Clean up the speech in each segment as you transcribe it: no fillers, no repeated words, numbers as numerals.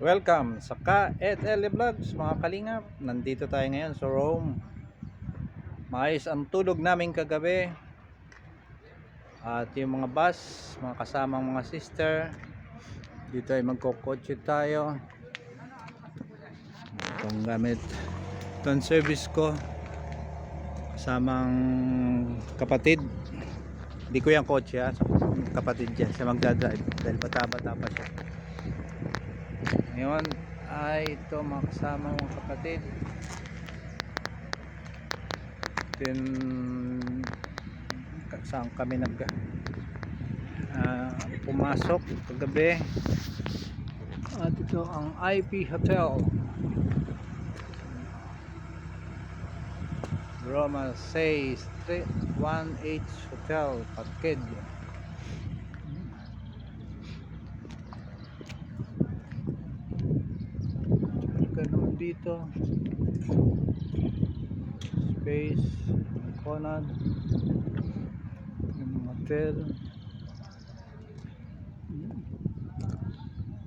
Welcome sa Ka-Ed-L Vlogs mga kalingap. Nandito tayo ngayon sa Rome. Maayos ang tulog namin kagabi. At yung mga bus, mga kasamang mga sister, dito ay magkokotse tayo. Itong gamit, itong service ko kasamang kapatid. Hindi ko yung kotse ha, kapatid dyan siya magdadrive dahil bata-bata pa siya. Ngayon ay ito mga kasama mga kapatid. Then saan kami pumasok kagabi. At ito ang IP Hotel, Roma 6 Street 1H Hotel Parked. Ganun dito, space, Conad, yung hotel.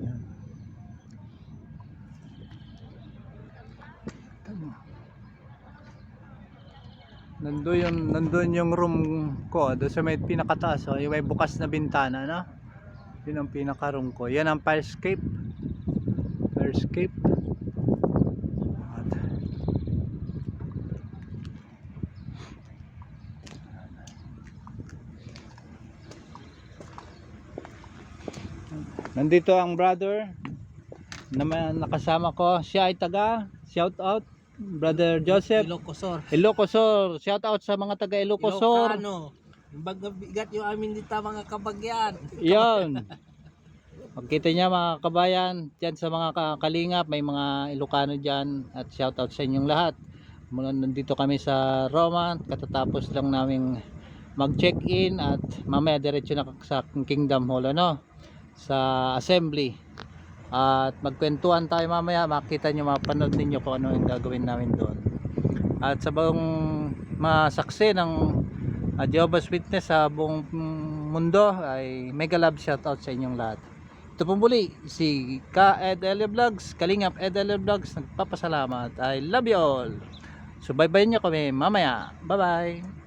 Yan. Nandun yung room ko, doon sa may pinakataas, yung may bukas na bintana, no? Yun ang pinaka room ko. Yan ang Firescape. Nandito ang brother na nakasama ko. Siya ay taga, shout out Brother Joseph Ilocosur. Shout out sa mga taga Ilocosur. Ilocano. Bigat yung amin dito mga kabagyan. Yon. Makita niya mga kabayan, diyan sa mga kalingap, may mga Ilocano diyan, at shout out sa inyong lahat. Mula nandito kami sa Roma, katatapos lang naming mag-check-in at mamaya diretso na sa Kingdom Hall, ano, sa assembly. At magkwentuhan tayo mamaya, makita nyo, mapanood ninyo kung ano yung gagawin namin doon. At sa buong masaksi ng Jehovah's Witness sa buong mundo ay mega love shoutout sa inyong lahat. Ito pong muli si Ka-Ed-L Vlogs, Kalingap Ed-L Vlogs, nagpapasalamat. I love you all. So bye bye nyo kami mamaya. Bye bye.